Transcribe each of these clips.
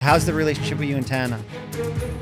How's the relationship with you and Tana?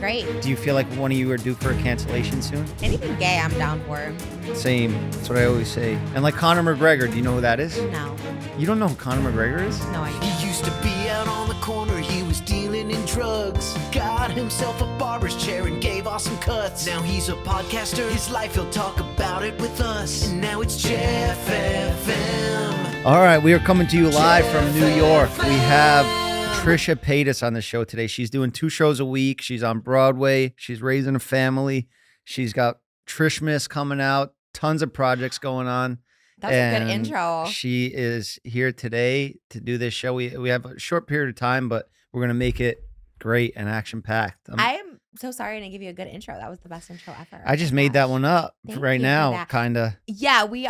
Great. Do you feel like one of you are due for a cancellation soon? Anything gay, I'm down for. Same. That's what I always say. And like Conor McGregor, do you know who that is? No. You don't know who Conor McGregor is? No idea. He used to be out on the corner, he was dealing in drugs. Got himself a barber's chair and gave awesome cuts. Now he's a podcaster, his life, he'll talk about it with us. And now it's Jeff FM. All right, we are coming to you live from New York. We have Trisha Paytas on the show today. She's doing 2 shows a week. She's on Broadway. She's raising a family. She's got Trishmas coming out. Tons of projects going on. That was a good intro. She is here today to do this show. We have a short period of time, but we're going to make it great and action-packed. I'm so sorry I didn't give you a good intro. That was the best intro ever. I just made that one up Thank right you for now, that. kind of. Yeah, we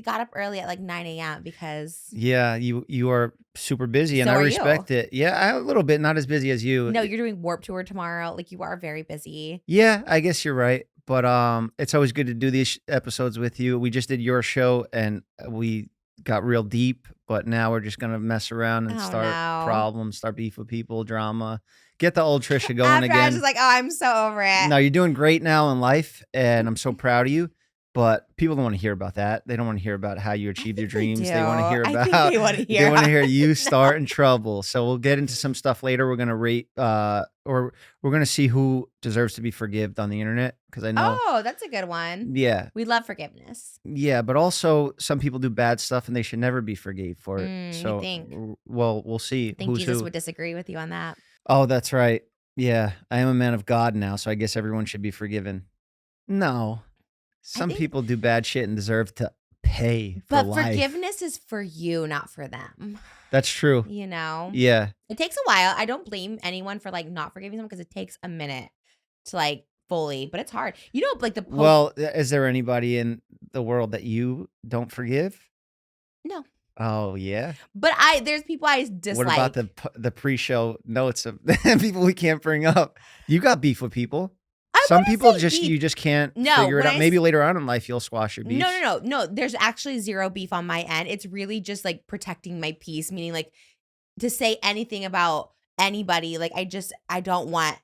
got up early at like 9 a.m. because... Yeah, you are super busy, and So I are respect it. Yeah, a little bit, not as busy as you. No, you're doing Warped Tour tomorrow. Like, you are very busy. Yeah, I guess you're right. But it's always good to do these episodes with you. We just did your show, and we got real deep, but now we're just going to mess around and start problems, start beef with people, drama. Get the old Trisha going After again. I was just like, oh, I'm so over it. No, you're doing great now in life, and I'm so proud of you. But people don't want to hear about that. They don't want to hear about how you achieved your dreams. They want to hear about. They want to hear. They want to hear you start in trouble. So we'll get into some stuff later. We're gonna rate, or we're gonna see who deserves to be forgiven on the internet, because I know. Oh, that's a good one. Yeah. We love forgiveness. Yeah, but also some people do bad stuff and they should never be forgave for it. So, you think? Well, we'll see. I think who's Jesus who. would disagree with you on that. Oh, that's right. Yeah, I am a man of God now, so I guess everyone should be forgiven. No. Some people do bad shit and deserve to pay for life. But forgiveness is for you, not for them. That's true. You know? Yeah. It takes a while. I don't blame anyone for like not forgiving them because it takes a minute to like fully, but it's hard. You know, like the Pope. Well, is there anybody in the world that you don't forgive? No. Oh, yeah? But there's people I dislike. What about the pre-show notes of people we can't bring up? You got beef with people. Some people you just can't figure it out. Maybe later on in life you'll squash your beef. No. There's actually zero beef on my end. It's really just like protecting my peace, meaning like to say anything about anybody. Like I just don't want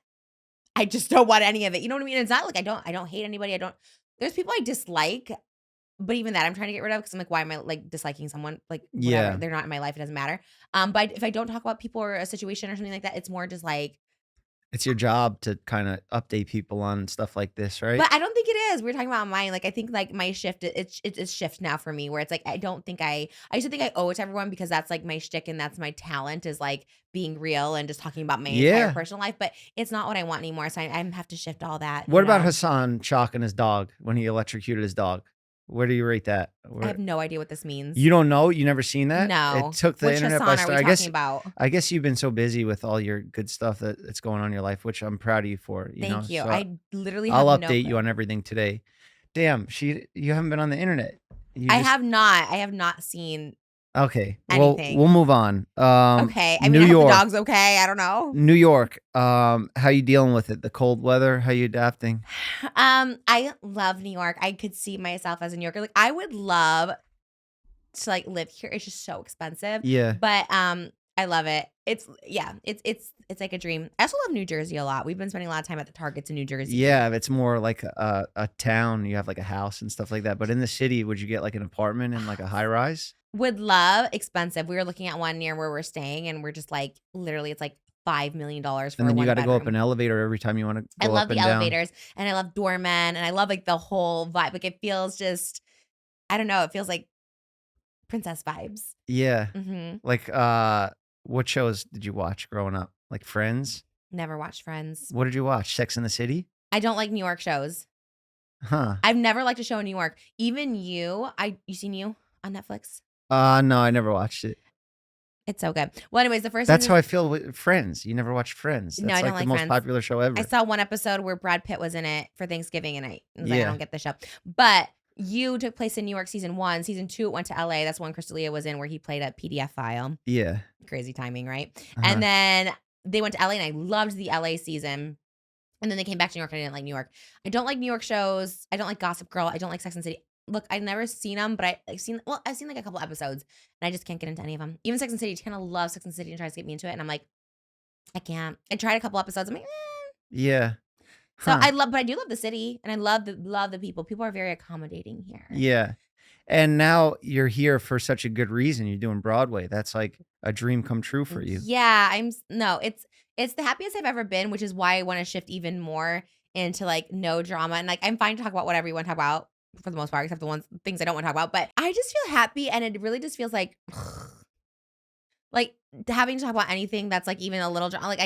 any of it. You know what I mean? It's not like I don't hate anybody. There's people I dislike, but even that I'm trying to get rid of because I'm like, why am I like disliking someone? Like whatever. Yeah. They're not in my life. It doesn't matter. But if I don't talk about people or a situation or something like that, it's more just like. It's your job to kind of update people on stuff like this, right? But I don't think it is. We were talking about mine. Like I think like my shift, it's a shift now for me where it's like I don't think I used to think I owe it to everyone because that's like my shtick and that's my talent is like being real and just talking about my entire personal life. But it's not what I want anymore. So I have to shift all that. What about Hassan chalking his dog when he electrocuted his dog? Where do you rate that? I have no idea what this means. You don't know? You never seen that? No. It took the Which internet Hassan by storm. are we talking about? I guess you've been so busy with all your good stuff that's going on in your life, which I'm proud of you for. Thank you. So I literally have I'll no update clue. you on everything today. Damn, you haven't been on the internet. I have not seen Okay. anything. We'll move on. Okay. I mean, I hope the dog's okay. I don't know. New York. How you dealing with it? The cold weather? How you adapting? I love New York. I could see myself as a New Yorker. Like I would love to like live here. It's just so expensive. Yeah. But I love it. It's like a dream. I also love New Jersey a lot. We've been spending a lot of time at the Targets in New Jersey. Yeah, it's more like a town. You have like a house and stuff like that. But in the city, would you get like an apartment in like a high rise? Would love expensive. We were looking at one near where we're staying, and we're just like literally, it's like $5 million for and then you got to go up bedroom. an elevator every time you want to go I love up the and down. elevators, and I love doormen, and I love like the whole vibe. Like it feels just, I don't know. It feels like princess vibes. Yeah. Mm-hmm. Like, what shows did you watch growing up? Like Friends? Never watched Friends. What did you watch? Sex in the City? I don't like New York shows. Huh. I've never liked a show in New York. Even you seen You on Netflix? No, I never watched it. It's so good. Well, anyways, the first That's season, how I feel with Friends. You never watched Friends. That's No, I don't the like most Friends. popular show ever. I saw one episode where Brad Pitt was in it for Thanksgiving, and I was like, Yeah. I don't get the show. But You took place in New York season 1. Season 2, it went to LA. That's one Crystalia was in where he played a PDF file. Yeah. Crazy timing, right? Uh-huh. And then they went to LA, and I loved the LA season. And then they came back to New York, and I didn't like New York. I don't like New York shows. I don't like Gossip Girl. I don't like Sex and the City. Look, I've never seen them, but I've seen like a couple episodes, and I just can't get into any of them. Even Sex and the City, Tana loves Sex and the City and tries to get me into it, and I'm like, I can't. I tried a couple episodes. I'm like, Yeah. So Huh. but I do love the city, and I love the people. People are very accommodating here. Yeah. And now you're here for such a good reason. You're doing Broadway. That's like a dream come true for you. Yeah, it's the happiest I've ever been, which is why I want to shift even more into like no drama. And like I'm fine to talk about whatever you want to talk about for the most part, except the things I don't want to talk about. But I just feel happy, and it really just feels like having to talk about anything that's like even a little drama. Like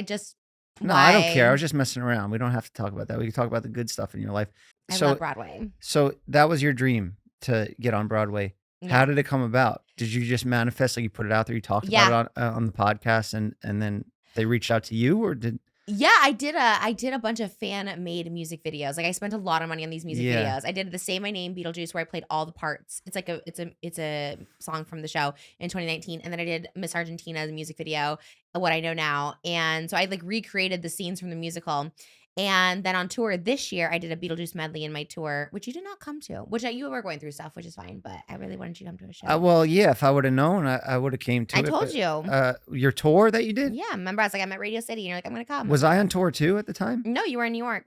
No, I don't care. I was just messing around. We don't have to talk about that. We can talk about the good stuff in your life. I love Broadway. So that was your dream to get on Broadway. Yeah. How did it come about? Did you just manifest, like you put it out there, you talked about it on the podcast, and then they reached out to you, or did? Yeah, I did a bunch of fan-made music videos. Like I spent a lot of money on these music videos. I did the Say My Name Beetlejuice, where I played all the parts. It's like it's a song from the show in 2019, and then I did Miss Argentina's music video, What I Know Now, and so I like recreated the scenes from the musical. And then on tour this year, I did a Beetlejuice medley in my tour, which you did not come to, which you were going through stuff, which is fine. But I really wanted you to come to a show. Well, yeah, if I would have known, I would have came to it. I told you. Your tour that you did? Yeah, remember I was like, I'm at Radio City, and you're like, I'm going to come. Was I on tour too at the time? No, you were in New York.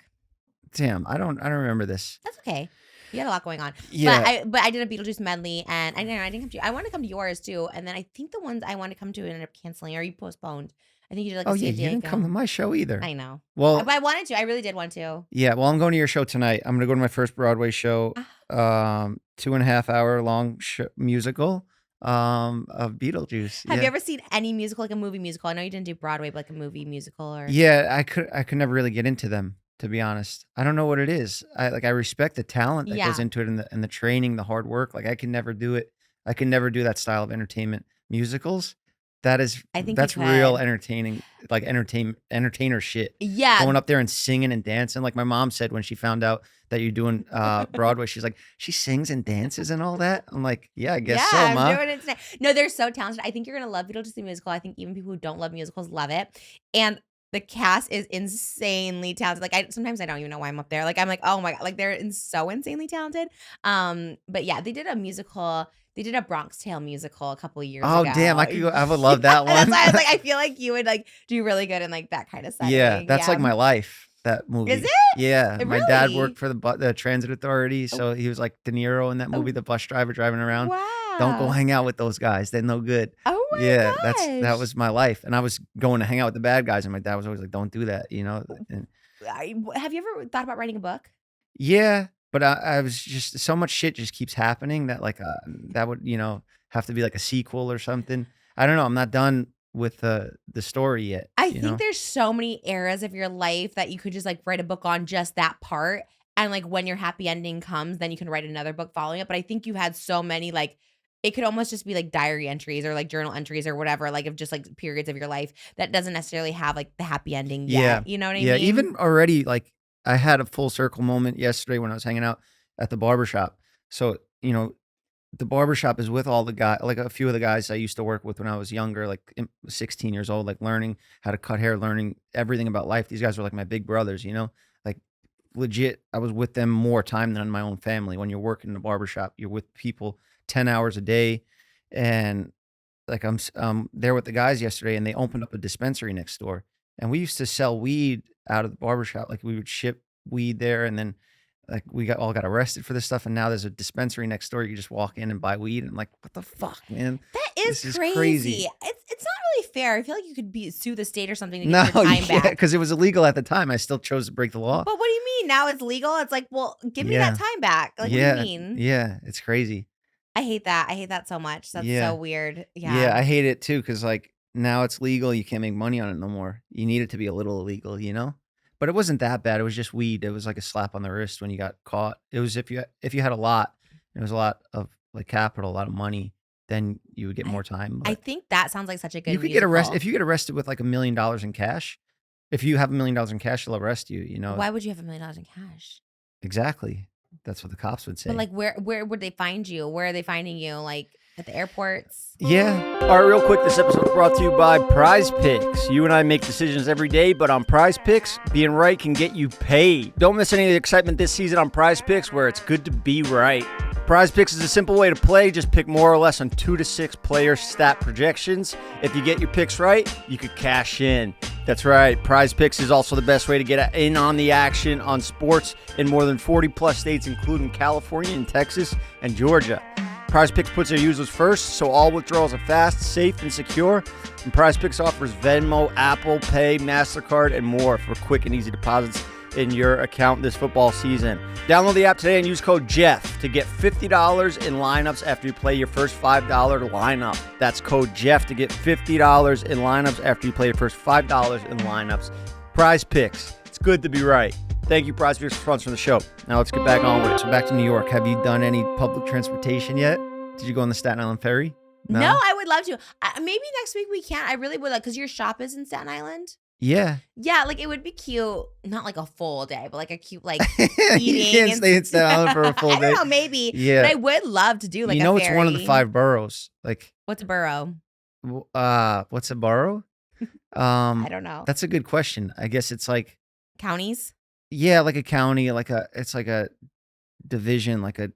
Damn, I don't remember this. That's okay. You had a lot going on. Yeah. But I did a Beetlejuice medley, and I didn't come to you. I wanted to come to yours too, and then I think the ones I wanted to come to ended up canceling, or you postponed. I think you did like a you didn't come to my show either. I know. Well, but I wanted to. I really did want to. Yeah, well, I'm going to your show tonight. I'm going to go to my first Broadway show, 2.5 hour long musical of Beetlejuice. Have you ever seen any musical, like a movie musical? I know you didn't do Broadway, but like a movie musical, or Yeah, I could never really get into them, to be honest. I don't know what it is. I respect the talent that goes into it, and the training, the hard work. Like I can never do it. I can never do that style of entertainment. Musicals. That's real entertaining, like entertainer shit. Yeah. Going up there and singing and dancing. Like my mom said when she found out that you're doing Broadway, she's like, she sings and dances and all that. I'm like, yeah, I guess so, Ma. I'm doing it today. No, they're so talented. I think you're gonna love Beetlejuice the musical. I think even people who don't love musicals love it. And the cast is insanely talented. Like sometimes I don't even know why I'm up there. Like I'm like, oh my God, like they're so insanely talented. But yeah, they did a musical. They did a Bronx Tale musical a couple of years ago. Oh damn, I would love that one. That's why I was like, I feel like you would like do really good in like that kind of setting. Yeah, that's like my life. That movie. Is it? Yeah, Really? my dad worked for the transit authority, so he was like De Niro in that movie, the bus driver driving around. Wow. Don't go hang out with those guys; they're no good. Oh my gosh. Yeah, that was my life, and I was going to hang out with the bad guys, and my dad was always like, "Don't do that," you know. And, have you ever thought about writing a book? yeah, but I was just so much shit just keeps happening that like that would have to be like a sequel or something. I don't know. I'm not done with the story yet. I think there's so many eras of your life that you could just like write a book on just that part. And like when your happy ending comes, then you can write another book following it. But I think you had so many, like it could almost just be like diary entries or like journal entries or whatever, like of just like periods of your life that doesn't necessarily have like the happy ending yet. Yeah. You know what I mean? Yeah, even already, like I had a full circle moment yesterday when I was hanging out at the Barbershop. So, the Barbershop is with all the guys, like a few of the guys I used to work with when I was younger, like 16 years old, like learning how to cut hair, learning everything about life. These guys were like my big brothers, like legit. I was with them more time than my own family. When you're working in a barbershop, you're with people 10 hours a day. And like I'm there with the guys yesterday, and they opened up a dispensary next door. And we used to sell weed out of the barbershop. Like we would ship weed there, and then like we all got arrested for this stuff, and now there's a dispensary next door. You just walk in and buy weed, and I'm like, what the fuck, man? That is crazy. It's not really fair. I feel like you could sue the state or something to get your time back. because it was illegal at the time. I still chose to break the law. But what do you mean? Now it's legal? It's like, well, give me that time back. Like, what do you mean? Yeah, it's crazy. I hate that. I hate that so much. That's so weird. Yeah. Yeah, I hate it too, because like now it's legal. You can't make money on it no more. You need it to be a little illegal, But it wasn't that bad. It was just weed. It was like a slap on the wrist when you got caught. It was if you had a lot, it was a lot of like capital, a lot of money, then you would get more time. I think that sounds like such a good. You could get arrested if you get arrested with like $1 million in cash. If you have $1 million in cash, they'll arrest you. Why would you have $1 million in cash? Exactly. That's what the cops would say. But like, where would they find you? Where are they finding you? Like at the airports? Yeah. All right, real quick, this episode is brought to you by Prize Picks. You and I make decisions every day, but on Prize Picks, being right can get you paid. Don't miss any of the excitement this season on Prize Picks, where it's good to be right. Prize Picks is a simple way to play. Just pick more or less on 2 to 6 player stat projections. If you get your picks right, you could cash in. That's right. Prize Picks is also the best way to get in on the action on sports in more than 40 plus states, including California and Texas and Georgia. Prize Picks puts their users first, so all withdrawals are fast, safe, and secure. And Prize Picks offers Venmo, Apple Pay, MasterCard, and more for quick and easy deposits in your account this football season. Download the app today and use code Jeff to get $50 in lineups after you play your first $5 lineup. That's code Jeff to get $50 in lineups after you play your first $5 in lineups. Prize Picks. It's good to be right. Thank you, Prize Picks, for sponsoring the show. Now let's get back on with it. So back to New York. Have you done any public transportation yet? Did you go on the Staten Island ferry? No, I would love to. Maybe next week we can. I really would like, because your shop is in Staten Island. Yeah. Yeah, like it would be cute. Not like a full day, but like a cute like eating. You can't stay in Staten Island for a full day. I don't know, maybe. Yeah. But I would love to do like you know, a it's ferry. one of the 5 boroughs. Like, what's a borough? What's a borough? I don't know. That's a good question. I guess it's like Counties? Yeah, like a county, it's like a division, like a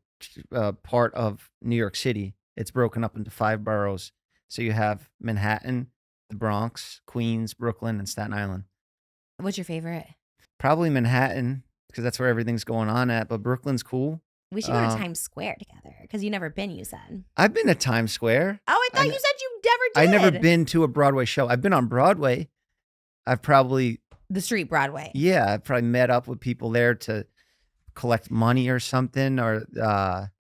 part of New York City. It's broken up into 5 boroughs. So you have Manhattan, the Bronx, Queens, Brooklyn, and Staten Island. What's your favorite? Probably Manhattan, because that's where everything's going on at. But Brooklyn's cool. We should go to Times Square together, because you've never been, you said. I've been to Times Square. Oh, I thought you said you never did. I've never been to a Broadway show. I've been on Broadway. I've probably... The street Broadway. Yeah, I've probably met up with people there to collect money or something. Or, I've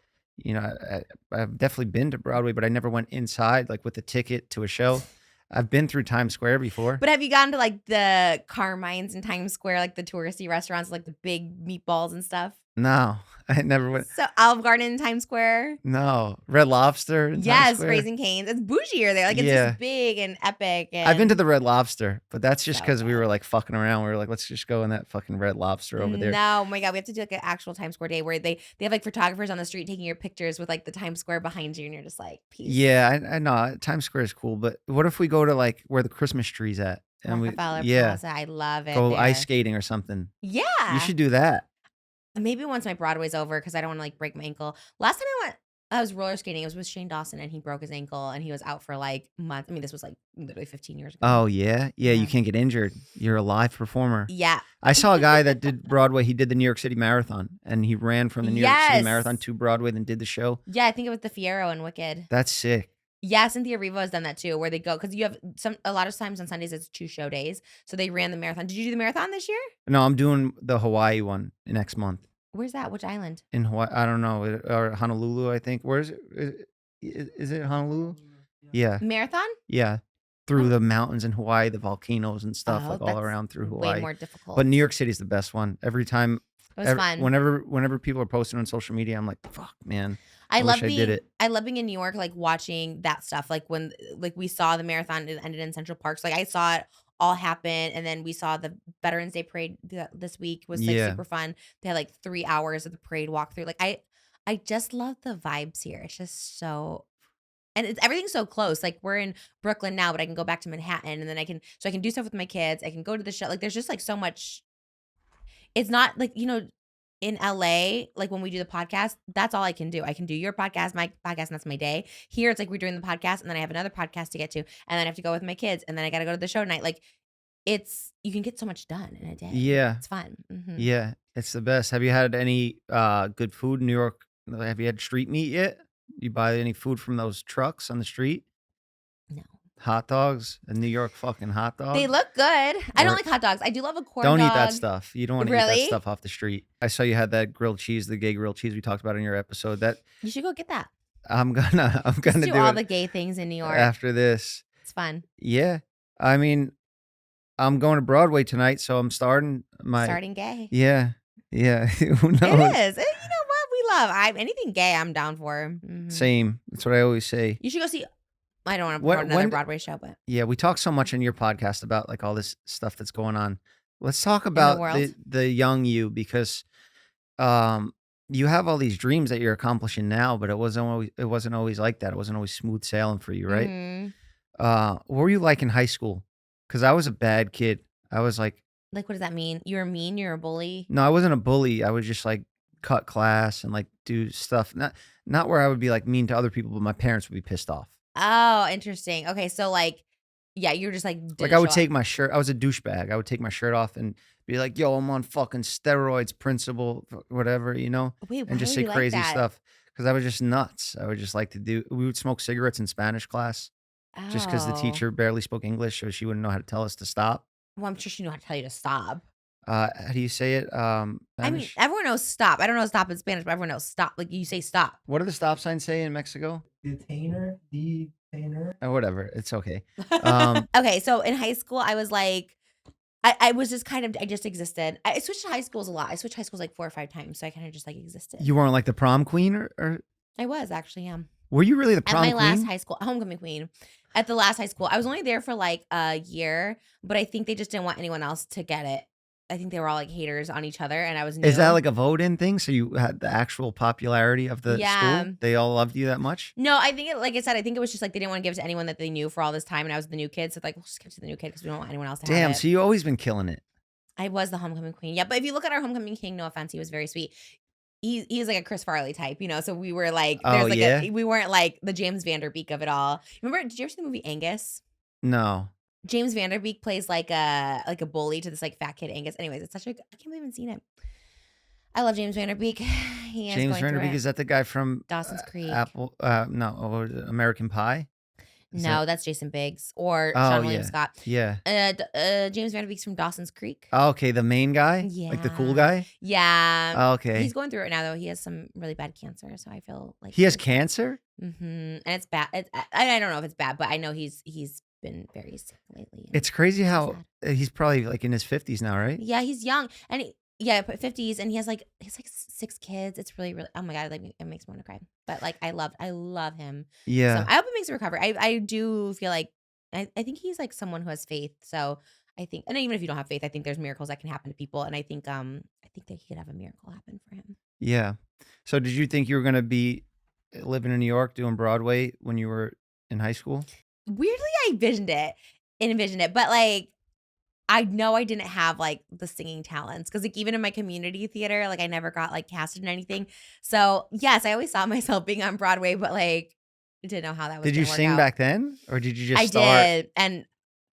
definitely been to Broadway, but I never went inside, like with a ticket to a show. I've been through Times Square before. But have you gotten to like the Carmine's in Times Square, like the touristy restaurants, like the big meatballs and stuff? No, I never went. So Olive Garden in Times Square? No. Red Lobster in Times Square? Raising Cane's. It's bougier there. Like it's just big and epic. And I've been to the Red Lobster, but that's just because we were like fucking around. We were like, let's just go in that fucking Red Lobster over there. No, oh my God. We have to do like an actual Times Square day where they have like photographers on the street taking your pictures with like the Times Square behind you, and you're just like, peace. Yeah, I know. Times Square is cool, but what if we go to like where the Christmas tree's at? And Rockefeller Plaza. I love it. Go there. ice skating or something. Yeah. You should do that. Maybe once my Broadway's over, because I don't want to like break my ankle. Last time I was roller skating. It was with Shane Dawson, and he broke his ankle, and he was out for like months. I mean, this was like literally 15 years ago. Oh yeah, you can't get injured. You're a live performer. Yeah. I saw a guy that did Broadway. He did the New York City Marathon, and he ran from the New York City Marathon to Broadway, then did the show. Yeah, I think it was the Fiero and Wicked. That's sick. Yeah, Cynthia Erivo has done that too, where they go, because you have a lot of times on Sundays it's 2 show days, so they ran the marathon. Did you do the marathon this year? No, I'm doing the Hawaii one next month. Where's that? Which island? In Hawaii, I don't know, or Honolulu, I think. Where is it? Is it Honolulu? Yeah. Marathon? Yeah. Through the mountains in Hawaii, the volcanoes and stuff, like all around through Hawaii. Way more difficult. But New York City is the best one. Every time. It was fun. Whenever people are posting on social media, I'm like, fuck, man. I did it. I love being in New York, like watching that stuff. Like when we saw the marathon, it ended in Central Park. So like I saw it all happen, and then we saw the Veterans Day parade this week. Was like super fun. They had like 3 hours of the parade walk through. Like I just love the vibes here. It's just so, and everything's so close. Like we're in Brooklyn now, but I can go back to Manhattan, and then I can do stuff with my kids. I can go to the show. Like there's just like so much. It's not like, in LA, like when we do the podcast, that's all I can do. I can do your podcast, my podcast, and that's my day. Here, it's like we're doing the podcast, and then I have another podcast to get to, and then I have to go with my kids, and then I got to go to the show tonight. Like you can get so much done in a day. Yeah. It's fun. Mm-hmm. Yeah, it's the best. Have you had any good food in New York? Have you had street meat yet? You buy any food from those trucks on the street? No. Hot dogs, a New York fucking hot dog. They look good. I don't like hot dogs. I do love a corn dog. Don't eat that stuff. You don't want to eat that stuff off the street. I saw you had that grilled cheese, the gay grilled cheese we talked about in your episode. That you should go get that. I'm gonna do all the gay things in New York after this. It's fun. Yeah, I mean, I'm going to Broadway tonight, so I'm starting gay. Yeah. Who knows? It is. You know what? We love anything gay. I'm down for. Mm-hmm. Same. That's what I always say. You should go see. I don't want to promote another Broadway show, but yeah, we talk so much in your podcast about like all this stuff that's going on. Let's talk about the young you, because you have all these dreams that you're accomplishing now, but it wasn't always like that. It wasn't always smooth sailing for you, right? Mm-hmm. What were you like in high school? Because I was a bad kid. I was like, what does that mean? You were mean? You're a bully? No, I wasn't a bully. I would just like cut class and like do stuff. Not where I would be like mean to other people, but my parents would be pissed off. Oh, interesting. Okay, so like Yeah, you're just like I would take my shirt. I was a douchebag. I would take my shirt off and be like, "Yo, I'm on fucking steroids, principal, whatever," Wait, and why just would say you like crazy that? stuff because I was just nuts. I would just like to do. We would smoke cigarettes in Spanish class just because the Oh. teacher barely spoke English, so she wouldn't know how to tell us to stop. Well, I'm sure she knew how to tell you to stop. How do you say it? I mean, Spanish. everyone knows stop. I don't know stop in Spanish, but everyone knows stop. Like you say stop. What do the stop signs say in Mexico? Detainer. Whatever. It's okay. Okay, so in high school, I was like, I was just I just existed. I switched high schools a lot. I switched high schools like 4 or 5 times, so I kind of just like existed. You weren't like the prom queen, or I was actually, yeah. were you really the At prom my queen? last high school, homecoming queen. At the last high school, I was only there for like a year, but I think they just didn't want anyone else to get it. I think they were all like haters on each other, and I was new. Is that like a vote-in thing? So you had the actual popularity of the school? They all loved you that much? No, I think like I said, I think it was just like they didn't want to give it to anyone that they knew for all this time, and I was the new kid, so like we'll just give it to the new kid because we don't want anyone else to have it. Damn, so you always been killing it. I was the homecoming queen. Yeah, but if you look at our homecoming king, no offense, he was very sweet. He's like a Chris Farley type, So we were like, we weren't like the James Vanderbeek of it all. Remember? Did you ever see the movie Angus? No. James Vanderbeek plays like a bully to this like fat kid Angus. Anyways, it's such a I can't believe I haven't seen it. I love James Vanderbeek. James Vanderbeek, is that the guy from Dawson's Creek? American Pie? That's Jason Biggs or Sean William Scott. Yeah. James Vanderbeek's from Dawson's Creek. Oh, okay, the main guy? Yeah. Like the cool guy? Yeah. Oh, okay. He's going through it now though. He has some really bad cancer, so I feel like he has cancer? Mm-hmm. And it's bad. I don't know if it's bad, but I know he's been very sick lately. It's crazy how he's probably like in his 50s now, right? Yeah, he's young. And 50s, and he has like 6 kids. It's really, really, oh my God, like it makes me want to cry. But like I love him. Yeah. So I hope it makes a recovery. I do feel like I think he's like someone who has faith. So I think, and even if you don't have faith, I think there's miracles that can happen to people. And I think that he could have a miracle happen for him. Yeah. So did you think you were gonna be living in New York doing Broadway when you were in high school? Weirdly, I envisioned it, but like I know I didn't have like the singing talents because like even in my community theater, like I never got like casted in anything. So yes, I always saw myself being on Broadway, but like didn't know how that was. Did you sing back then, or did you just start? I did, and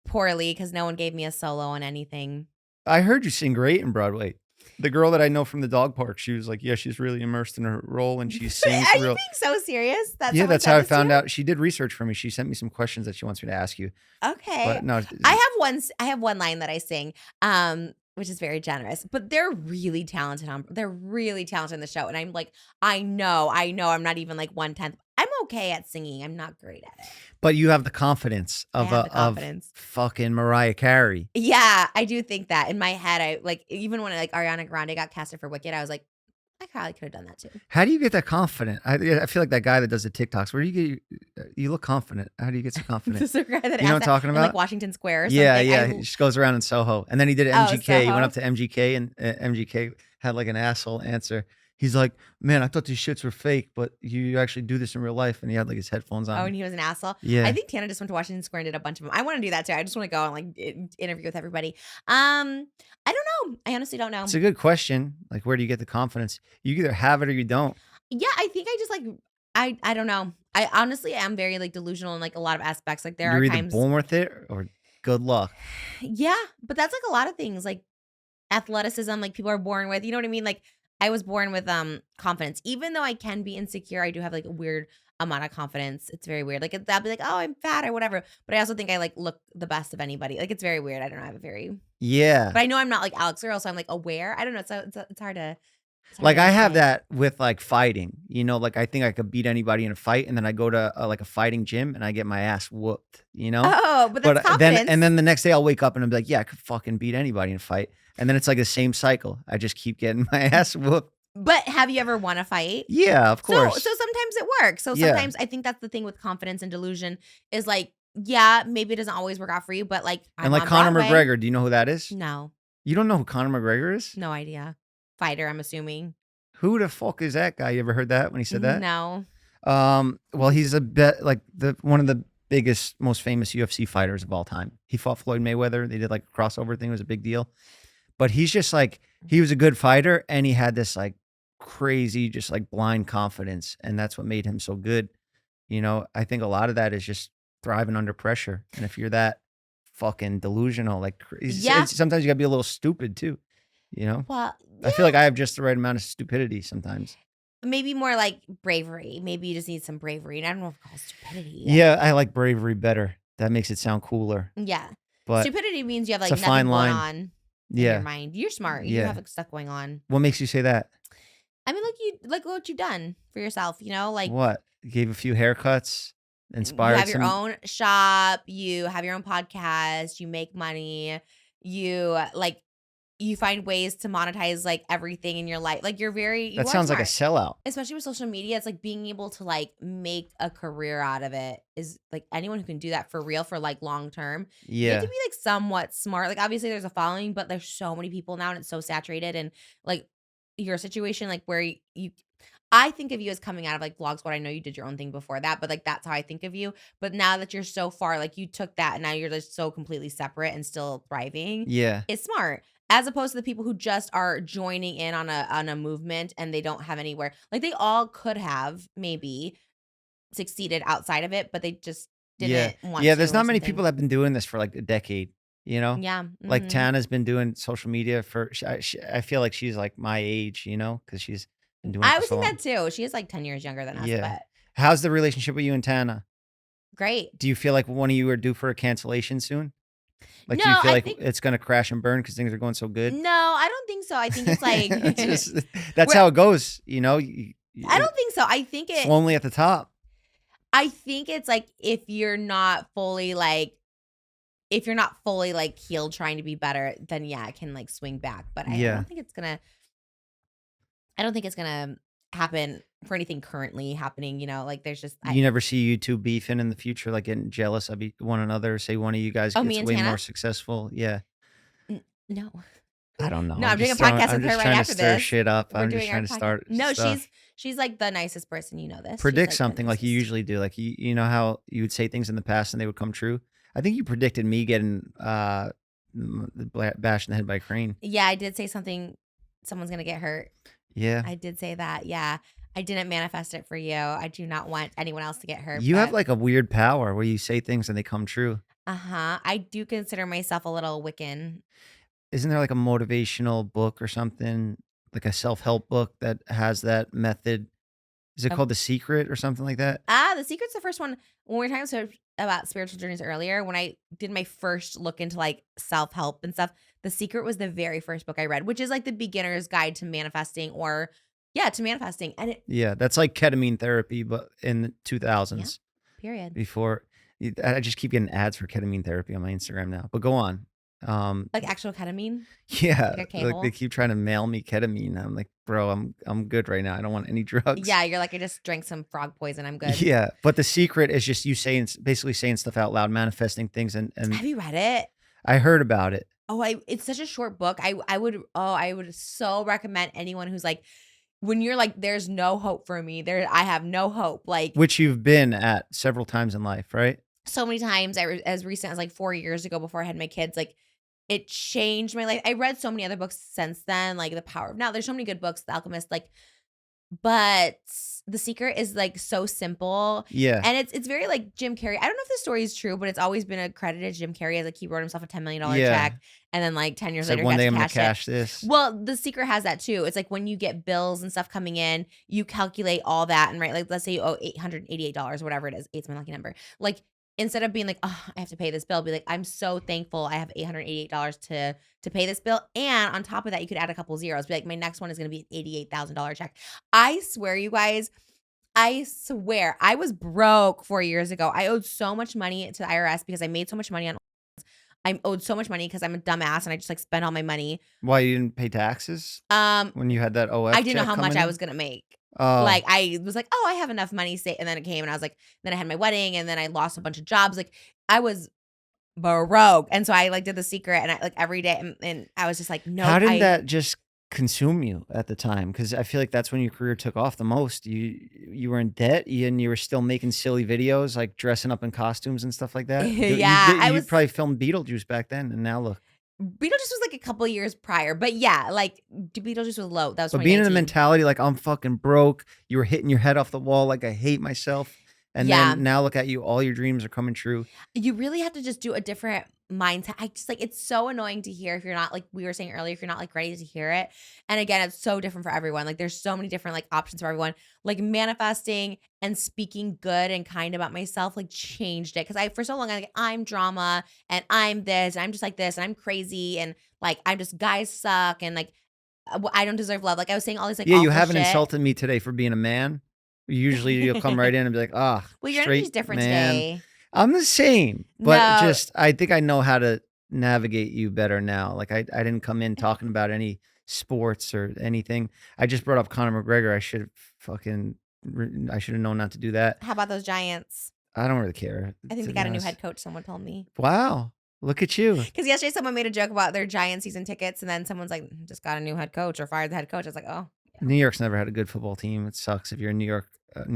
poorly because no one gave me a solo on anything. I heard you sing great in Broadway. The girl that I know from the dog park, she was like, yeah, she's really immersed in her role and she sings Are you being so serious? That's how I found out. She did research for me. She sent me some questions that she wants me to ask you. Okay. But no, I have one line that I sing, which is very generous, but they're really talented in the show. And I'm like, I know I'm not even like 1/10. I'm okay at singing. I'm not great at it. But you have the confidence of fucking Mariah Carey. Yeah, I do think that in my head. I like even when like Ariana Grande got casted for Wicked, I was like, I probably could have done that too. How do you get that confident? I feel like that guy that does the TikToks. Where do you get? You look confident. How do you get so confident? This is the guy that you know what I'm talking about? Like Washington Square. Or something. Yeah. He just goes around in Soho, and then he did MGK. He went up to MGK, and MGK had like an asshole answer. He's like, man, I thought these shits were fake, but you actually do this in real life. And he had like his headphones on. Oh, and he was an asshole? Yeah. I think Tana just went to Washington Square and did a bunch of them. I want to do that too. I just want to go and like interview with everybody. I don't know. I honestly don't know. It's a good question. Like, where do you get the confidence? You either have it or you don't. Yeah, I think I just like, I don't know. I honestly am very like delusional in like a lot of aspects. Like there You're are either times. born with it or good luck. Yeah, but that's like a lot of things. Like athleticism, like people are born with, you know what I mean? Like I was born with confidence. Even though I can be insecure, I do have like a weird amount of confidence. It's very weird. Like that'll be like, oh, I'm fat or whatever. But I also think I like look the best of anybody. Like it's very weird. I don't know. I have a very But I know I'm not like Alex Earl, so I'm like aware. I don't know. So it's hard to. Like I have that with like fighting. You know, like I think I could beat anybody in a fight, and then I go to like a fighting gym and I get my ass whooped. You know? Oh, but that's confidence. Then the next day I'll wake up and I'll be like, yeah, I could fucking beat anybody in a fight. And then it's like the same cycle. I just keep getting my ass whooped. But have you ever won a fight? Yeah, of course. So sometimes it works. So sometimes I think that's the thing with confidence and delusion is like, yeah, maybe it doesn't always work out for you, but like and like Conor McGregor, do you know who that is? No. You don't know who Conor McGregor is? No idea. Fighter, I'm assuming. Who the fuck is that guy? You ever heard that when he said that? No. Well, he's one of the biggest, most famous UFC fighters of all time. He fought Floyd Mayweather. They did like a crossover thing. It was a big deal. But he's just like, he was a good fighter and he had this like crazy, just like blind confidence. And that's what made him so good. You know, I think a lot of that is just thriving under pressure. And if you're that fucking delusional. Like, Yeah. sometimes you gotta be a little stupid too, you know? Well, I feel like I have just the right amount of stupidity sometimes. maybe more like bravery. Maybe you just need some bravery. And I don't know if it's called stupidity. Yeah, I like bravery better. That makes it sound cooler. Yeah. But stupidity means you have like it's a nothing fine going line. on in Yeah. your mind. You're smart. You Yeah. have like, stuff going on. What makes you say that? I mean, like what you've done for yourself, you know? Like What? You gave a few haircuts, inspired you have your some. own shop, you have your own podcast, you make money, you you find ways to monetize like everything in your life. Like you That sounds like a smart. sellout. Especially with social media, it's like being able to like make a career out of it is like anyone who can do that for real for like long term. You have Yeah. to be like somewhat smart. Like obviously there's a following, but there's so many people now and it's so saturated. And like your situation, like where you I think of you as coming out of like Vlog Squad. I know you did your own thing before that, but like that's how I think of you. But now that you're so far, like you took that and now you're just so completely separate and still thriving. Yeah. It's smart. As opposed to the people who just are joining in on a movement and they don't have anywhere. Like they all could have maybe succeeded outside of it, but they just didn't want to. Yeah, there's or not many something. people that have been doing this for like a decade, you know? Yeah. Like mhm. Tana's been doing social media for, I feel like she's like my age, you know? Because she's been doing it I for was so thinking long. that too. She is like 10 years younger than us, Yeah. but How's the relationship with you and Tana? great. Do you feel like one of you are due for a cancellation soon? Like, do No, you feel I like think- it's going to crash and burn because things are going so good? No, I don't think so. I think it's like That's how it goes, you know? I don't think so. I think It's lonely at the top. I think it's like if you're not fully like healed trying to be better, then yeah, it can like swing back. But I Yeah. don't think it's gonna happen for anything currently happening, you know, like there's just You never see you two beefing in the future, like getting jealous of one another. Say one of you guys Oh, me gets and way Tana? more successful. Yeah. no. I don't know. No, I'm doing a just throwing- podcast I'm with her just right trying after to stir this. shit up. We're I'm doing just our trying to podcast. start No, stuff. she's like the nicest person, you know this. She's, Predict like, the something like you nicest. usually do. Like you know how you would say things in the past and they would come true. I think you predicted me getting bashed in the head by a crane. Yeah, I did say something. Someone's gonna get hurt. Yeah. I did say that. Yeah. I didn't manifest it for you. I do not want anyone else to get hurt. You have like a weird power where you say things and they come true. I do consider myself a little Wiccan. Isn't there like a motivational book or something, like a self-help book that has that method? Is it Of- called The Secret or something like that? The Secret's the first one. When we were talking about spiritual journeys earlier, when I did my first look into like self-help and stuff, The Secret was the very first book I read, which is like the beginner's guide to manifesting to manifesting. And Yeah, that's like ketamine therapy, but in the 2000s. period. Before, I just keep getting ads for ketamine therapy on my Instagram now. But go on. Like actual ketamine. Yeah, Like a like K-hole? they keep trying to mail me ketamine. I'm like, bro, I'm good right now. I don't want any drugs. Yeah, you're like, I just drank some frog poison. I'm good. Yeah, but The Secret is just you basically saying stuff out loud, manifesting things, and Have you read it? I heard about it. Oh, it's such a short book. I would so recommend anyone who's like, when you're like, there's no hope for me. I have no hope. Like Which you've been at several times in life, right? so many times, as recent as like 4 years ago before I had my kids, like it changed my life. I read so many other books since then, like The Power of Now. There's so many good books, The Alchemist, like, but The Secret is like so simple. Yeah. And it's very like Jim Carrey. I don't know if this story is true, but it's always been accredited Jim Carrey as like he wrote himself a $10 million Yeah. check. And then like 10 years It's like later, one he day has I'm to gonna cash it. cash this. Well, The Secret has that too. It's like when you get bills and stuff coming in, you calculate all that and right, like let's say you owe $888 or whatever it is. 8's my lucky number. Like instead of being like, oh, I have to pay this bill, be like, I'm so thankful I have $888 to pay this bill. And on top of that, you could add a couple zeros. Be like, my next one is going to be an $88,000 check. I swear, you guys, I swear, I was broke 4 years ago. I owed so much money to the IRS because I made so much money on. I owed so much money because I'm a dumbass and I just like spent all my money. Why you didn't pay taxes when you had that OF? I didn't know check how much coming I in? was gonna make. Oh, Like I was like, oh, I have enough money saved, and then it came, and I was like, then I had my wedding, and then I lost a bunch of jobs. Like I was broke, and so I like did The Secret, and I like every day, and I was just like, no. how did that just consume you at the time? Because I feel like that's when your career took off the most. You were in debt, and you were still making silly videos, like dressing up in costumes and stuff like that. Yeah, you probably filmed Beetlejuice back then, and now look. Beetlejuice was like a couple of years prior, but yeah, like Beetlejuice was low. That was But being in the 2019. mentality like I'm fucking broke, you were hitting your head off the wall like I hate myself. And then now look at you, all your dreams are coming true. You really have to just do a different mindset. I just like, it's so annoying to hear if you're not, like we were saying earlier, if you're not like ready to hear it. And again, it's so different for everyone. Like there's so many different like options for everyone. Like manifesting and speaking good and kind about myself like changed it. Cause for so long, I'm drama and I'm this and I'm just like this and I'm crazy and like I'm just, guys suck and like I don't deserve love. Like I was saying all these like you haven't shit. insulted me today for being a man. Usually you'll come right in and be like, well, your energy's different man. Today. I'm the same, but I think I know how to navigate you better now. Like I didn't come in talking about any sports or anything. I just brought up Conor McGregor. I should have known not to do that. How about those Giants? I don't really care. I think they got a new head coach. Someone told me. Wow. Look at you. Because yesterday someone made a joke about their Giant season tickets, and then someone's like, just got a new head coach or fired the head coach. I was like, oh. Yeah. New York's never had a good football team. It sucks if you're a New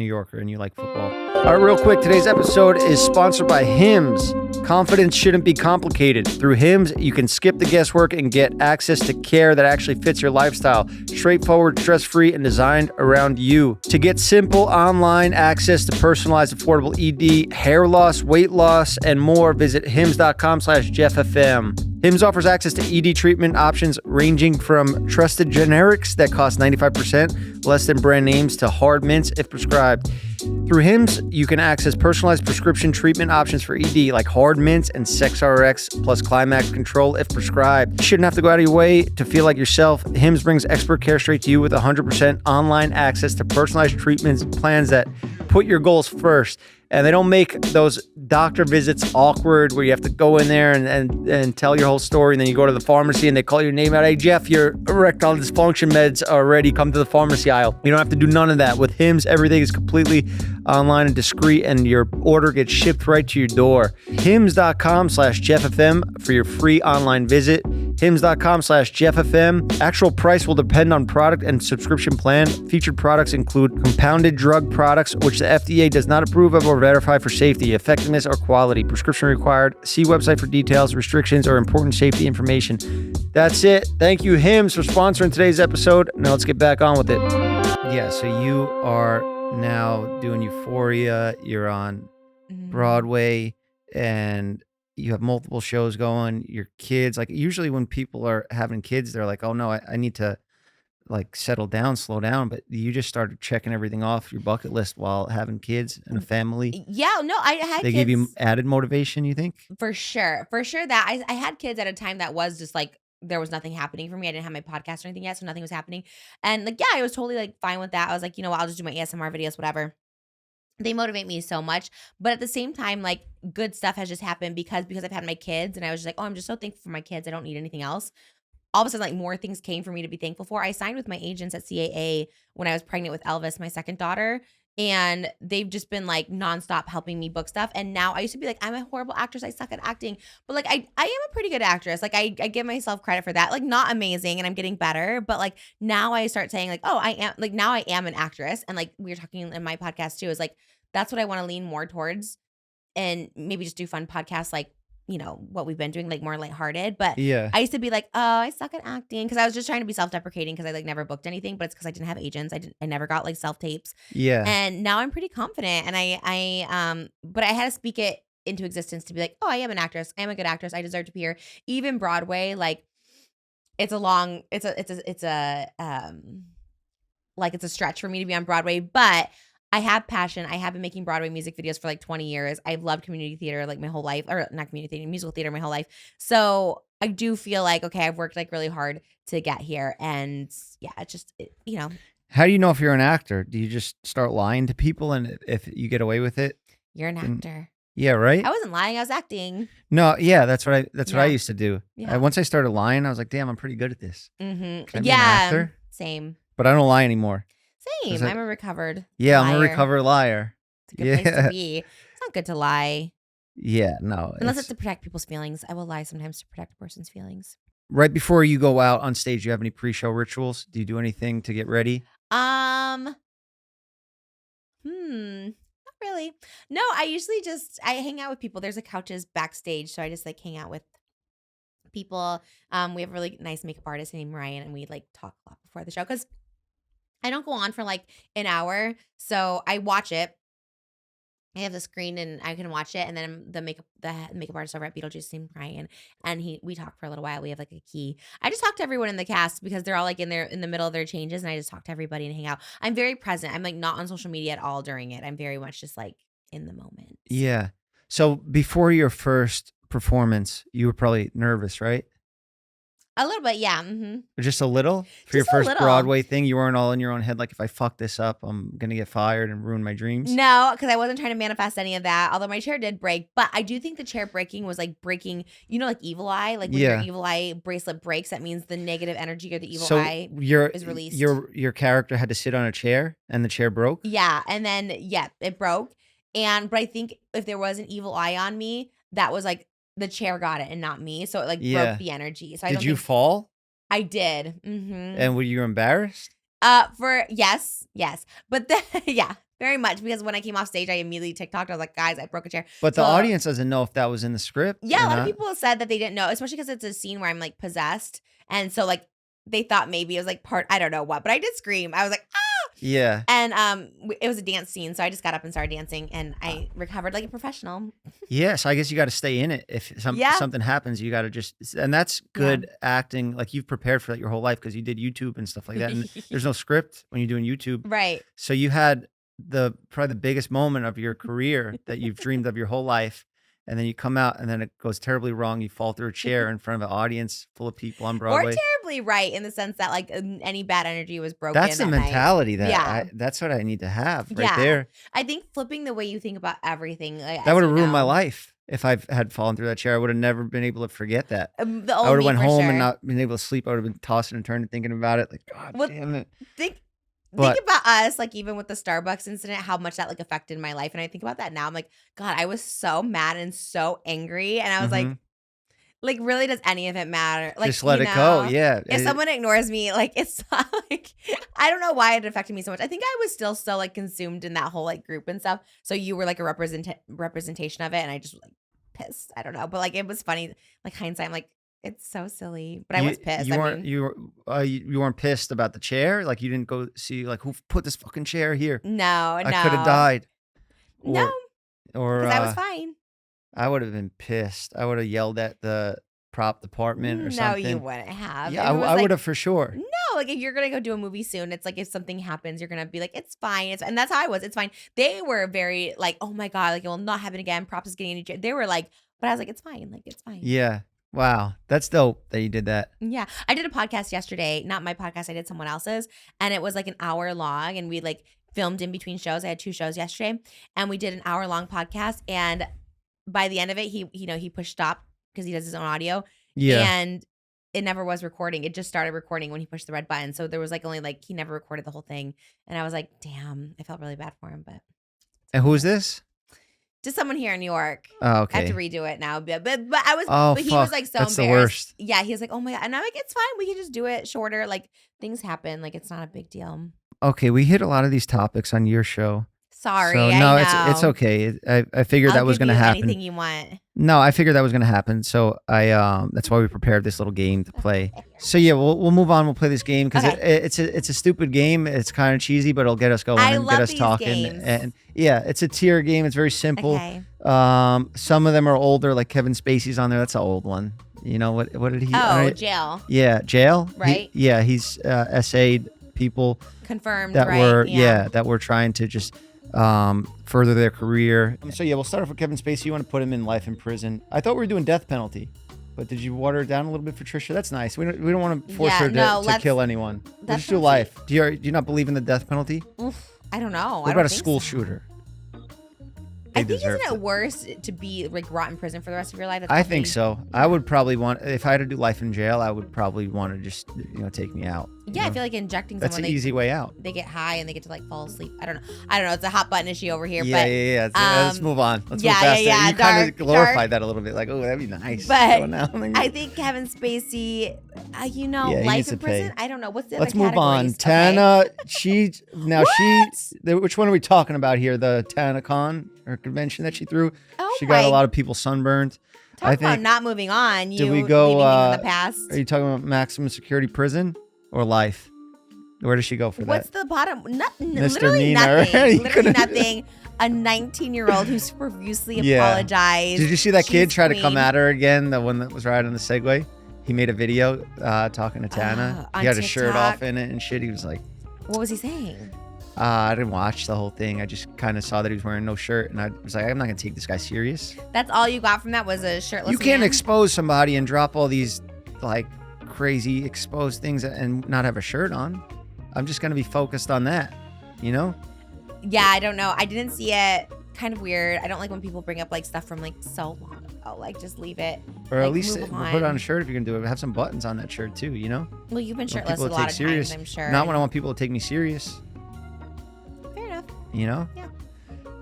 Yorker and you like football. All right, real quick, today's episode is sponsored by Hims. Confidence shouldn't be complicated. Through Hims, you can skip the guesswork and get access to care that actually fits your lifestyle. Straightforward, stress-free, and designed around you. To get simple online access to personalized, affordable ED, hair loss, weight loss, and more, visit hims.com/JeffFM. Hims offers access to ED treatment options ranging from trusted generics that cost 95% less than brand names to hard mints if prescribed. Through Hims, you can access personalized prescription treatment options for ED like hard mints and SexRx plus climax control if prescribed. You shouldn't have to go out of your way to feel like yourself. Hims brings expert care straight to you with 100% online access to personalized treatments plans that put your goals first. And they don't make those doctor visits awkward where you have to go in there and tell your whole story. And then you go to the pharmacy and they call your name out. Hey, Jeff, your erectile dysfunction meds are ready. Come to the pharmacy aisle. You don't have to do none of that. With Hims, everything is completely online and discreet, and your order gets shipped right to your door. Hims.com/JeffFM for your free online visit. Hims.com/JeffFM. Actual price will depend on product and subscription plan. Featured products include compounded drug products, which the FDA does not approve of or verify for safety, effectiveness, or quality. Prescription required. See website for details, restrictions, or important safety information. That's it. Thank you, Hims, for sponsoring today's episode. Now let's get back on with it. Yeah, so you are now doing Euphoria. You're on Broadway, and you have multiple shows going. Your kids, like usually when people are having kids, they're like, oh no, I need to like settle down, slow down. But you just started checking everything off your bucket list while having kids and a family. Yeah, no, I had They kids. gave you added motivation, you think? For sure that I had kids at a time that was just like, there was nothing happening for me. I didn't have my podcast or anything yet, so nothing was happening. And like, yeah, I was totally like fine with that. I was like, you know what, I'll just do my ASMR videos, whatever. They motivate me so much. But at the same time, like good stuff has just happened because I've had my kids, and I was just like, oh, I'm just so thankful for my kids. I don't need anything else. All of a sudden, like more things came for me to be thankful for. I signed with my agents at CAA when I was pregnant with Elvis, my second daughter. And they've just been like nonstop helping me book stuff. And now I used to be like, I'm a horrible actress. I suck at acting. But like, I am a pretty good actress. Like I give myself credit for that. Like not amazing, and I'm getting better. But like now I start saying like, oh, I am like, now I am an actress. And like we were talking in my podcast too, is like, that's what I want to lean more towards, and maybe just do fun podcasts like, you know, what we've been doing, like more lighthearted. But Yeah. I used to be like, oh, I suck at acting, because I was just trying to be self-deprecating because I like never booked anything, but it's because I didn't have agents. I never got like self-tapes. Yeah. And now I'm pretty confident, and but I had to speak it into existence to be like, oh, I am an actress. I am a good actress. I deserve to be here. Even Broadway, like it's a stretch for me to be on Broadway, but I have passion. I have been making Broadway music videos for like 20 years. I've loved community theater like my whole life, or not community theater, musical theater my whole life. So I do feel like, okay, I've worked like really hard to get here. And yeah, it's just, you know. How do you know if you're an actor? Do you just start lying to people, and if you get away with it? You're an actor. Yeah, right? I wasn't lying. I was acting. No, yeah, that's what I used to do. Yeah. Once I started lying, I was like, damn, I'm pretty good at this. Mm-hmm. Can I be an actor? Same. But I don't lie anymore. Same. I'm a recovered Yeah, liar. I'm a recovered liar. It's a good place to be. It's not good to lie. Yeah, no. Unless it's to protect people's feelings. I will lie sometimes to protect a person's feelings. Right before you go out on stage, do you have any pre-show rituals? Do you do anything to get ready? Not really. No, I usually I hang out with people. There's like couches backstage, so I just like hang out with people. We have a really nice makeup artist named Ryan, and we like talk a lot before the show because I don't go on for like an hour, so I watch it. I have the screen and I can watch it, and then the makeup artist over at Beetlejuice named Ryan, and we talked for a little while. We have like a key. I just talk to everyone in the cast because they're all like in the middle of their changes, and I just talk to everybody and hang out. I'm very present. I'm like not on social media at all during it. I'm very much just like in the moment. Yeah. So before your first performance, you were probably nervous, right? A little bit, yeah. Mm-hmm. Just a little? For your first Broadway thing, you weren't all in your own head like, if I fuck this up, I'm going to get fired and ruin my dreams? No, because I wasn't trying to manifest any of that, although my chair did break. But I do think the chair breaking was like breaking, like evil eye? Like when your evil eye bracelet breaks, that means the negative energy or the evil eye is released. Your character had to sit on a chair and the chair broke? Yeah, and then, it broke. But I think if there was an evil eye on me, that was like, the chair got it and not me. So it like broke the energy. So Did you fall? I did. Mm-hmm. And were you embarrassed? Yes. But very much, because when I came off stage, I immediately TikToked. I was like, guys, I broke a chair. But the audience doesn't know if that was in the script. Yeah, a lot of people said that they didn't know, especially because it's a scene where I'm like possessed. And so like they thought maybe it was like I don't know what, but I did scream. I was like, ah! Yeah. And it was a dance scene, so I just got up and started dancing, and I recovered like a professional. Yeah, so I guess you got to stay in it. If something happens, you got to just, and that's good acting. Like you've prepared for that your whole life because you did YouTube and stuff like that. And there's no script when you're doing YouTube. Right. So you had probably the biggest moment of your career that you've dreamed of your whole life. And then you come out and then it goes terribly wrong. You fall through a chair in front of an audience full of people on Broadway. Or terribly right, in the sense that like any bad energy was broken. That's the mentality that's what I need to have right there. I think flipping the way you think about everything. Like, that would have ruined my life. If I had fallen through that chair, I would have never been able to forget that. I would have went home and not been able to sleep. I would have been tossing and turning thinking about it. Like, God damn it. Think about us, like even with the Starbucks incident, how much that like affected my life. And I think about that now. I'm like, God, I was so mad and so angry. And I was like, really, does any of it matter? Like, just let it go. Yeah. If someone ignores me, like, it's not like, I don't know why it affected me so much. I think I was still so like consumed in that whole like group and stuff. So you were like a representation of it. And I just like pissed. I don't know. But like, it was funny. Like hindsight, I'm like, it's so silly, but I was pissed. You weren't pissed about the chair? Like you didn't go see like who put this fucking chair here? No. I could have died. Or because I was fine. I would have been pissed. I would have yelled at the prop department or something. No, you wouldn't have. Yeah, I would have for sure. No, like if you're gonna go do a movie soon, it's like if something happens, you're gonna be like, it's fine. And that's how I was. It's fine. They were very like, oh my God, like it will not happen again. Props is getting any chair. They were like, but I was like, it's fine. Like it's fine. Yeah. Wow, that's dope that you did that. Yeah, I did a podcast yesterday. Not my podcast. I did someone else's, and it was like an hour long. And we like filmed in between shows. I had 2 shows yesterday, and we did an hour-long podcast. And by the end of it, he pushed stop because he does his own audio. Yeah, and it never was recording. It just started recording when he pushed the red button. So there was like only like he never recorded the whole thing. And I was like, damn, I felt really bad for him. But and who is this? Just someone here in New York. Oh, okay. I have to redo it now. But I was, but he was like so That's embarrassed. The worst. Yeah, he was like, oh my God. And I'm like, it's fine. We can just do it shorter. Like things happen. Like it's not a big deal. Okay, we hit a lot of these topics on your show. Sorry, so, no, it's okay. I figured that was going to happen. Anything you want. No, I figured that was going to happen. So that's why we prepared this little game to play. So yeah, we'll move on. We'll play this game because it's a stupid game. It's kind of cheesy, but it'll get us going and get us talking. Games. And yeah, it's a tier game. It's very simple. Okay. Some of them are older, like Kevin Spacey's on there. That's an old one. You know what did he? Jail. Yeah, jail. Right. He's essayed people confirmed that were trying to just further their career. So yeah, we'll start off with Kevin Spacey. You want to put him in life in prison? I thought we were doing death penalty, but did you water it down a little bit for Trisha? That's nice. We don't want to force her to kill anyone. Let's just do life. Do you not believe in the death penalty? Oof, I don't know. What about a school shooter? I think isn't it worse to be like rot in prison for the rest of your life? I think so. I would probably want, if I had to do life in jail, I would probably want to just take me out. Yeah, I feel like injecting someone. That's an easy way out. They get high and they get to like fall asleep. I don't know. It's a hot button issue over here. Yeah. Let's move on. Let's move past that. You kind of glorified that a little bit, like, oh, that'd be nice. But I think Kevin Spacey, life in prison. I don't know what's the. Let's move on. Tana, which one are we talking about here? The TanaCon or convention that she threw. Oh, she got a lot of people sunburned. Talk about not moving on. Did we go in the past? Are you talking about maximum security prison or life? Where does she go for What's that? the bottom? Mr. Literally Meaner. nothing. Literally nothing. A 19-year-old who's profusely apologized. Did you see that kid She's try to come queen. at her again? The one that was riding the Segway? He made a video talking to Tana. On He had his shirt TikTok? off in it and shit. He was like, What was he saying? I didn't watch the whole thing. I just kind of saw that he was wearing no shirt. And I was like, I'm not going to take this guy serious. That's all you got from that was a shirtless You can't man? expose somebody and drop all these like crazy exposed things and not have a shirt on. I'm just going to be focused on that, you know? Yeah, I don't know. I didn't see it. Kind of weird. I don't like when people bring up like stuff from like so long ago. Like just leave it. Or like, at least move put on a shirt if you're going to do it. Have some buttons on that shirt too, you know? Well, you've been Want shirtless a people to lot take of serious. times, I'm sure. Not when I want people to take me serious, Fair enough. you know? Yeah.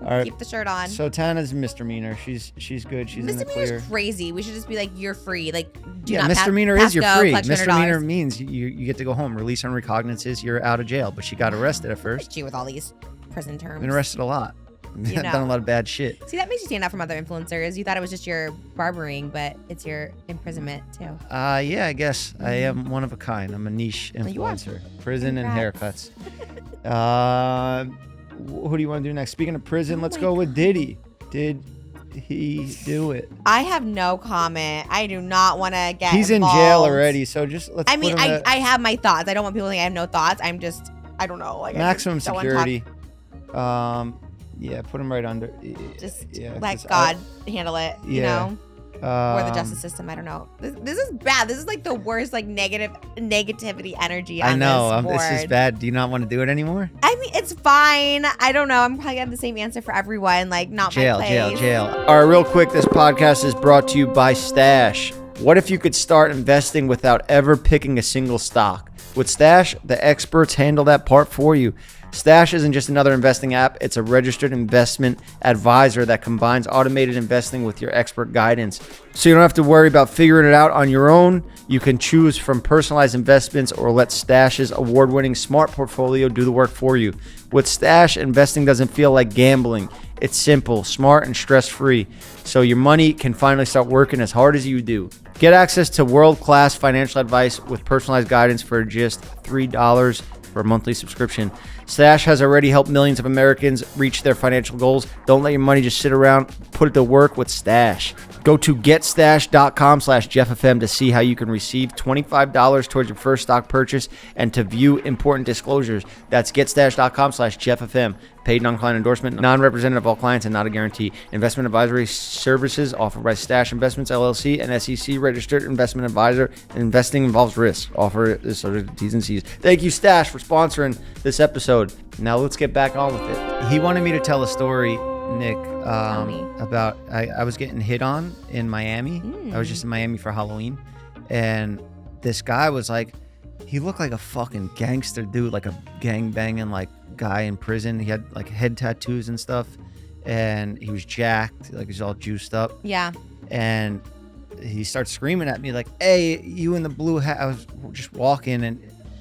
All right. Keep the shirt on. So Tana's misdemeanor. She's good. She's in the clear. Misdemeanor's crazy. We should just be like, you're free. Like, do Yeah, not misdemeanor pass is you're go, free. collect $200. Misdemeanor means you get to go home. Release on recognizances. You're out of jail. But she got arrested at first. Hit you with all these prison terms. Been arrested a lot. You know. Done a lot of bad shit. See, that makes you stand out from other influencers. You thought it was just your barbering, but it's your imprisonment too. Yeah, I guess I am one of a kind. I'm a niche you are. influencer. Prison Congrats. and haircuts. Who do you want to do next? Speaking of prison, let's go with Diddy. Did he do it? I have no comment. I do not want to get He's involved. in jail already, so just let's. I mean, put him at I have my thoughts. I don't want people to think I have no thoughts. I'm just, I don't know. Like maximum I just don't wanna talk. security. Yeah, put him right under. Just yeah, let 'cause God handle it. You Yeah. know. Or the justice system. I don't know. This is bad. This is like the worst, like negativity energy on I know. this board. This is bad. Do you not want to do it anymore? I mean, it's fine. I don't know. I'm probably gonna have the same answer for everyone. Like, not Jail, my place. jail. All right, real quick. This podcast is brought to you by Stash. What if you could start investing without ever picking a single stock? With Stash, the experts handle that part for you. Stash isn't just another investing app. It's a registered investment advisor that combines automated investing with your expert guidance. So you don't have to worry about figuring it out on your own. You can choose from personalized investments or let Stash's award-winning smart portfolio do the work for you. With Stash, investing doesn't feel like gambling. It's simple, smart, and stress-free. So your money can finally start working as hard as you do. Get access to world-class financial advice with personalized guidance for just $3 for a monthly subscription. Stash has already helped millions of Americans reach their financial goals. Don't let your money just sit around. Put it to work with Stash. Go to getstash.com/JeffFM to see how you can receive $25 towards your first stock purchase and to view important disclosures. That's getstash.com/JeffFM. Paid non-client endorsement, non-representative of all clients and not a guarantee. Investment advisory services offered by Stash Investments, LLC, an SEC registered investment advisor. Investing involves risk. Offer is subject to T's and C's. Thank you, Stash, for sponsoring this episode. Now let's get back on with it. He wanted me to tell a story, Nick, about I was getting hit on in Miami. I was just in Miami for Halloween, and this guy was like, he looked like a fucking gangster dude, like a gang banging like guy in prison. He had like head tattoos and stuff, and he was jacked, like he's all juiced up. Yeah. And he starts screaming at me like, "Hey, you in the blue hat!" I was just walking, and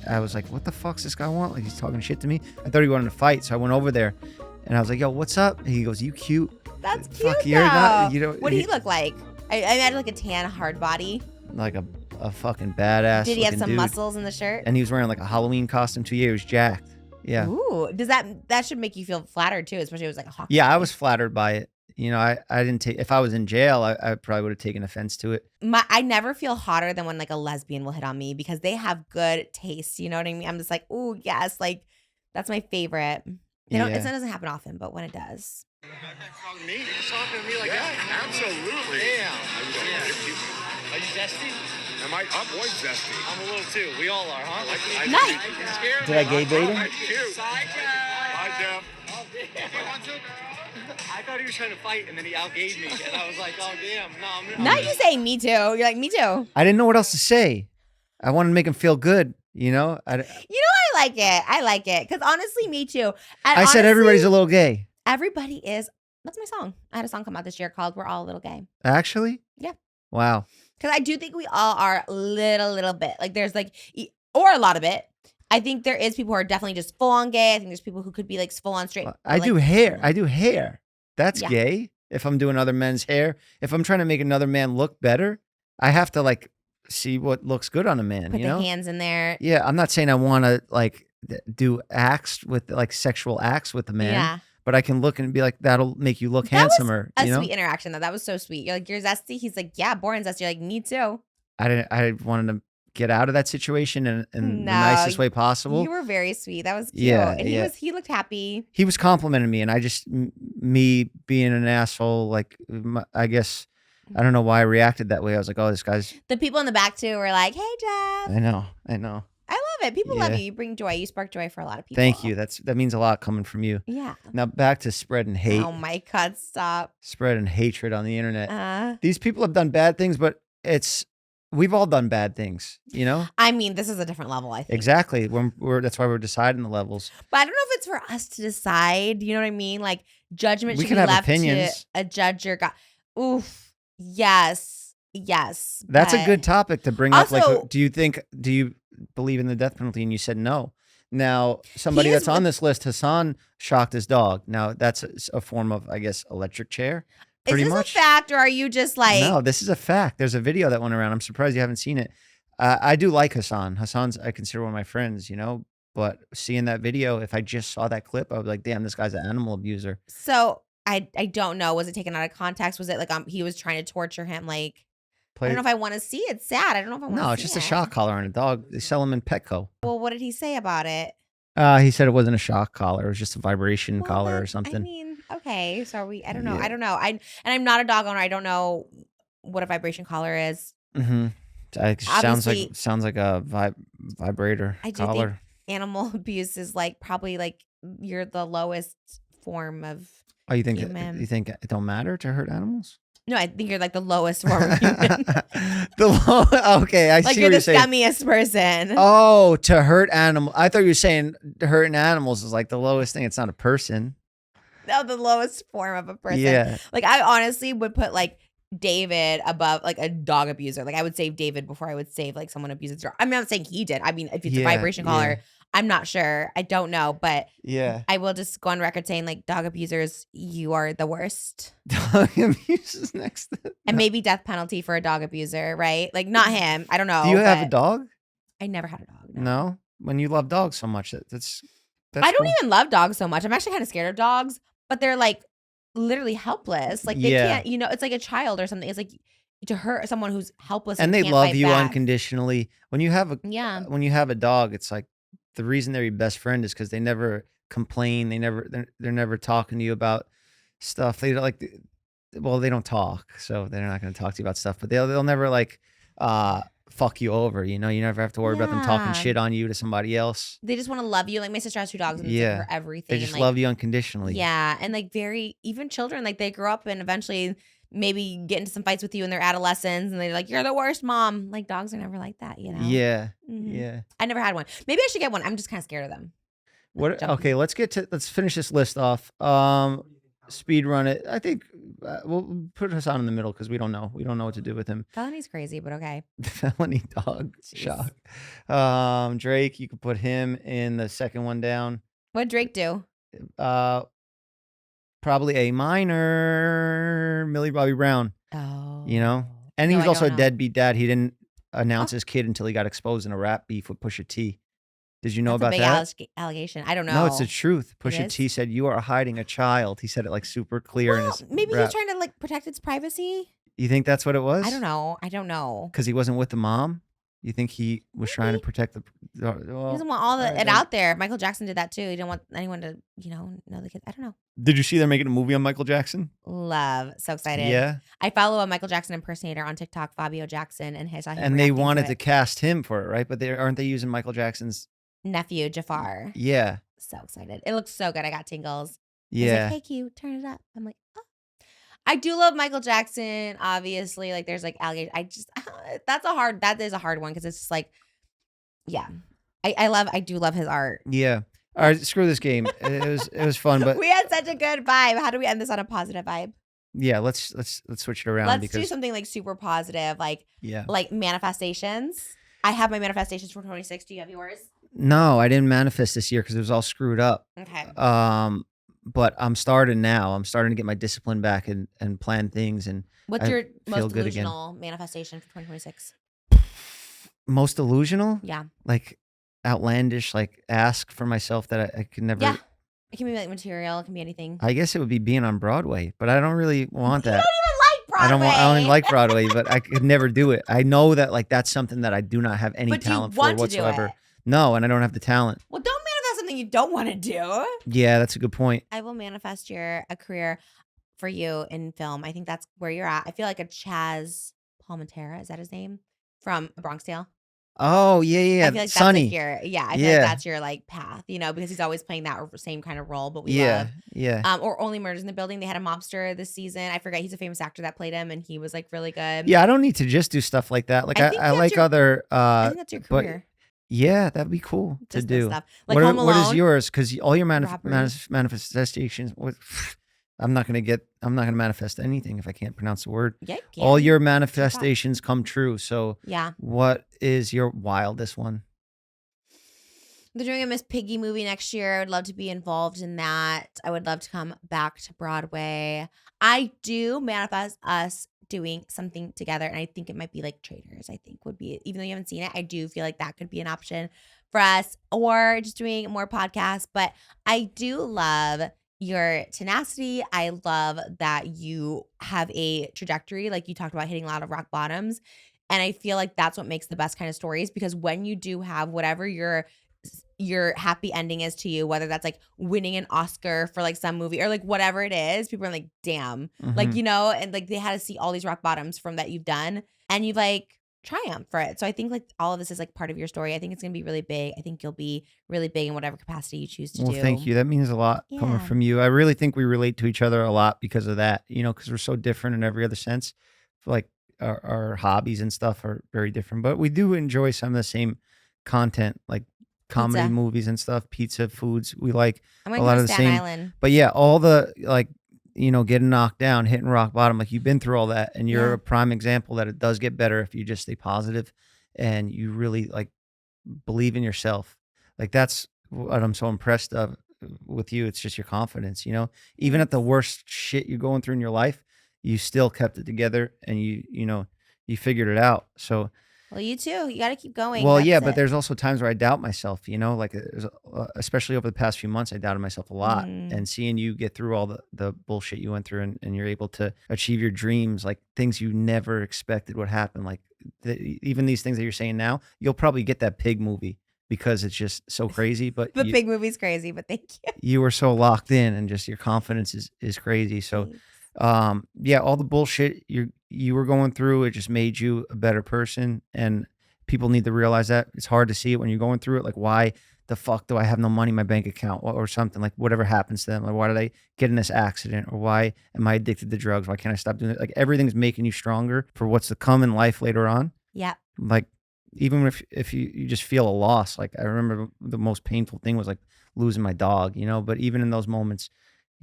I was like, "What the fuck's this guy want?" Like he's talking shit to me. I thought he wanted to fight, so I went over there, and I was like, "Yo, what's up?" And he goes, "You cute." That's cute. Fuck, you're not. You know what did he look like? I imagine like a tan, hard body. like a fucking badass. Did he have some dude. muscles in the shirt? And he was wearing like a Halloween costume too. Yeah, he was jacked. Yeah. Ooh, does that should make you feel flattered too, especially if it was like a hockey. Yeah, I movie. was flattered by it. You know, I didn't take, if I was in jail, I probably would have taken offense to it. I never feel hotter than when like a lesbian will hit on me because they have good taste. You know what I mean? I'm just like, ooh, yes, like that's my favorite. It doesn't happen often, but when it does. Me? You talking to me like that? Absolutely. Damn. Are you zesty? Am I? I'm always zesty. I'm a little too. We all are, huh? Nice. Did I gay bait him? Hi, Jeff. I thought he was trying to fight, and then he outgave me, and I was like, oh, damn. No, I'm Not you saying me too. You're like, me too. I didn't know what else to say. I wanted to make him feel good, you know? I like it. I like it. Because honestly, me too. And I said everybody's a little gay. Everybody is. That's my song. I had a song come out this year called We're All a Little Gay. Actually? Yeah. Wow. Because I do think we all are a little bit. Like there's like, or a lot of it. I think there is people who are definitely just full on gay. I think there's people who could be like full on straight. I do hair. I do hair. That's Yeah. gay. If I'm doing other men's hair, if I'm trying to make another man look better, I have to like see what looks good on a man, Put you the know? hands in there. Yeah, I'm not saying I want to like do acts with like sexual acts with a man. Yeah. But I can look and be like, that'll make you look That handsomer. was a you know? sweet interaction though. That was so sweet. You're like, you're zesty. He's like, yeah, born zesty. You're like, me too. I wanted to get out of that situation in the No, nicest way possible. You were very sweet. That was cute. Yeah, and yeah. he looked happy. He was complimenting me, and I just me being an asshole. Like I guess I don't know why I reacted that way. I was like, oh, this guy's. The people in the back too were like, hey, Jeff. I know. I love it. People love you. You bring joy. You spark joy for a lot of people. Thank you. That means a lot coming from you. Yeah. Now back to spreading hate. Oh my God, stop. Spreading hatred on the internet. These people have done bad things, but we've all done bad things, you know? I mean, this is a different level, I think. Exactly. That's why we're deciding the levels. But I don't know if it's for us to decide. You know what I mean? Like judgment We should can be have left opinions. to a judge or God. Oof. Yes. That's a good topic to bring up. Also- Like, do you believe in the death penalty? And you said no. Now, somebody that's on this list, Hassan, shocked his dog. Now, that's a form of, I guess, electric chair. Pretty Is this much. a fact, or are you just like? No, this is a fact. There's a video that went around. I'm surprised you haven't seen it. I do like Hassan. I consider one of my friends, you know. But seeing that video, if I just saw that clip, I was like, damn, this guy's an animal abuser. So I don't know. Was it taken out of context? Was it like he was trying to torture him? Like I don't know if I want to see it. It's sad. I don't know if I want to see it. No, it's just a shock collar on a dog. They sell them in Petco. Well, what did he say about it? He said it wasn't a shock collar. It was just a vibration collar or something. I mean, okay. So are we? I don't know. Yeah. I don't know. I'm not a dog owner. I don't know what a vibration collar is. Mm-hmm. Sounds like a vibrator I do collar. think animal abuse is like probably like you're the lowest form of. Oh, you think human. you think it don't matter to hurt animals? No, I think you're like the lowest form of human. Okay, I Like see you're what the you're saying. scummiest person. Oh, to hurt animal. I thought you were saying hurting animals is like the lowest thing. It's not a person. No, the lowest form of a person. Yeah. Like I honestly would put like David above like a dog abuser. Like I would save David before I would save like someone abuses their. I'm not saying he did. I mean, if it's a vibration collar, I'm not sure. I don't know, but I will just go on record saying like dog abusers, you are the worst. Dog abusers next. And maybe death penalty for a dog abuser, right? Like not him. I don't know. Do you have a dog? I never had a dog. No. When you love dogs so much, that's I don't cool. even love dogs so much. I'm actually kind of scared of dogs, but they're like literally helpless. Like they can't, you know, it's like a child or something. It's like to hurt someone who's helpless and they can't love fight you back. unconditionally. When you have a dog, it's like the reason they're your best friend is because they never complain. They're never talking to you about stuff. They don't they don't talk, so they're not going to talk to you about stuff. But they'll never like fuck you over. You know, you never have to worry about them talking shit on you to somebody else. They just want to love you. Like my sister has 2 dogs and it's like for everything. They just and, love you unconditionally. Yeah, and like even children, like they grow up and eventually maybe get into some fights with you in their adolescence, and they're like, "You're the worst, mom." Like dogs are never like that, you know. Yeah, yeah. I never had one. Maybe I should get one. I'm just kind of scared of them. What? Okay, let's finish this list off. Speed run it. I think we'll put Hassan in the middle because we don't know. We don't know what to do with him. Felony's crazy, but okay. Felony dog. Jeez. Shock. Drake, you could put him in the second one down. What'd Drake do? Probably a minor Millie Bobby Brown. Oh. You know? And he was also a deadbeat dad. He didn't announce his kid until he got exposed in a rap beef with Pusha T. Did you know about that? Big allegation. I don't know. No, it's the truth. Pusha T said, "You are hiding a child." He said it like super clear. Well, maybe he was trying to like protect its privacy. You think that's what it was? I don't know. Because he wasn't with the mom? You think he was trying to protect the... Well, he doesn't want it out there. Michael Jackson did that too. He didn't want anyone to, know the kids. I don't know. Did you see they're making a movie on Michael Jackson? Love. So excited. Yeah. I follow a Michael Jackson impersonator on TikTok, Fabio Jackson, and they wanted to cast him for it, right? But aren't they using Michael Jackson's nephew, Jafar? Yeah. So excited. It looks so good. I got tingles. Yeah. Like, hey, Q, turn it up. I'm like, oh. I do love Michael Jackson, obviously. Like, there's like allegations. That is a hard one because it's just like, yeah. I do love his art. Yeah. All right, screw this game. It was fun, but we had such a good vibe. How do we end this on a positive vibe? Yeah, let's switch it around. Let's do something like super positive, like manifestations. I have my manifestations for 2026. Do you have yours? No, I didn't manifest this year because it was all screwed up. Okay. But I'm starting now. I'm starting to get my discipline back and plan things. And what's your most delusional manifestation for 2026? Most delusional? Yeah. Like outlandish like ask for myself that I could never. Yeah. It can be like material. It can be anything. I guess it would be being on Broadway, but I don't really want that. You don't even like Broadway. I don't even like Broadway, but I could never do it. I know that like that's something that I do not have any But do you talent for want to do whatsoever. it? No, and I don't have the talent. Well, don't manifest something you don't want to do. Yeah, that's a good point. I will manifest a career for you in film. I think that's where you're at. I feel like a Chaz Palminteri, is that his name? From A Bronx Tale. Oh, yeah. I feel like that's Sunny. like I feel like that's your like path, because he's always playing that same kind of role, but we love. Yeah. Or Only Murders in the Building. They had a mobster this season. I forget, he's a famous actor that played him, and he was like really good. Yeah, I don't need to just do stuff like that. Like I like other I think that's your career. Yeah, that'd be cool to do. Stuff. Like Home Alone. What is yours? Because all your manifestations. I'm not gonna manifest anything if I can't pronounce the word. Yeah, all your manifestations come true. So yeah. What is your wildest one? They're doing a Miss Piggy movie next year. I would love to be involved in that. I would love to come back to Broadway. I do manifest us doing something together, and I think it might be like Traders. I think would be, even though you haven't seen it, I do feel like that could be an option for us, or just doing more podcasts. But I do love your tenacity. I love that you have a trajectory, like you talked about, hitting a lot of rock bottoms, and I feel like that's what makes the best kind of stories, because when you do have whatever your happy ending is to you, whether that's like winning an Oscar for like some movie or like whatever it is, people are like, damn, like, and like they had to see all these rock bottoms from that you've done, and you've like triumphed for it. So I think like all of this is like part of your story. I think it's gonna be really big. I think you'll be really big in whatever capacity you choose to do. Well, thank you. That means a lot coming from you. I really think we relate to each other a lot because of that, because we're so different in every other sense. Like our hobbies and stuff are very different, but we do enjoy some of the same content, like comedy movies and stuff, pizza, foods. We like a lot of the same. Island. But yeah, all the like, getting knocked down, hitting rock bottom, like you've been through all that, and you're a prime example that it does get better if you just stay positive and you really like believe in yourself. Like that's what I'm so impressed of with you. It's just your confidence, even at the worst shit you're going through in your life, you still kept it together and you figured it out. So well, you too. You got to keep going. Well, but there's also times where I doubt myself, like especially over the past few months, I doubted myself a lot. And seeing you get through all the bullshit you went through and you're able to achieve your dreams, like things you never expected would happen. Like even these things that you're saying now, you'll probably get that Pig movie because it's just so crazy. But the Pig movie's crazy, but thank you. You were so locked in and just your confidence is crazy. So all the bullshit you were going through, it just made you a better person, and people need to realize that. It's hard to see it when you're going through it, like why the fuck do I have no money in my bank account or something, like whatever happens to them, like why did I get in this accident, or why am I addicted to drugs, why can't I stop doing it? Like everything's making you stronger for what's to come in life later on. Yeah. Like even if you just feel a loss, like I remember the most painful thing was like losing my dog, but even in those moments,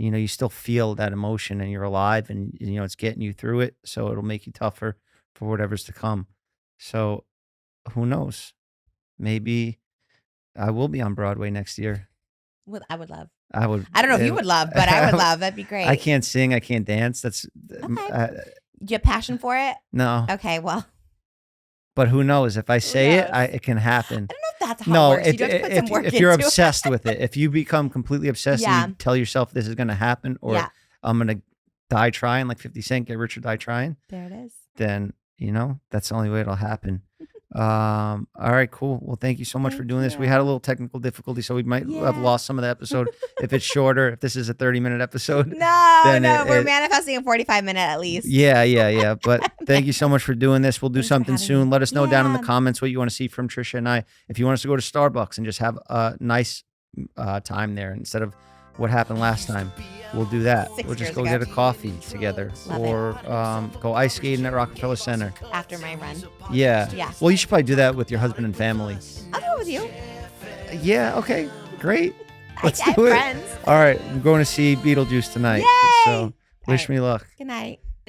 you still feel that emotion and you're alive and, it's getting you through it. So it'll make you tougher for whatever's to come. So who knows? Maybe I will be on Broadway next year. Well, I would love. I would. I don't know if you would love, but I would love. That'd be great. I can't sing. I can't dance. That's. Okay. You have passion for it? No. Okay, well. But who knows? If I say it, it can happen. I don't know if that's how it works. You do have to put some work if you're into obsessed with it, if you become completely obsessed and you tell yourself this is going to happen, or I'm going to die trying, like 50 Cent, get rich or die trying. There it is. Then, that's the only way it'll happen. All right, cool. Well, thank you so much for doing this. We had a little technical difficulty, so we might have lost some of the episode. If it's shorter, if this is a 30-minute episode. No, we're manifesting a 45-minute at least. Yeah. But thank you so much for doing this. We'll do something soon. Let us know down in the comments what you want to see from Trisha and I. If you want us to go to Starbucks and just have a nice time there instead of what happened last time, we'll do that. We'll just go get a coffee together. Or go ice skating at Rockefeller Center. After my run. Yeah. Well, you should probably do that with your husband and family. I'll go with you. Yeah, okay. Great. Let's do it. Friends. All right. I'm going to see Beetlejuice tonight. Yay! So wish me luck. Good night.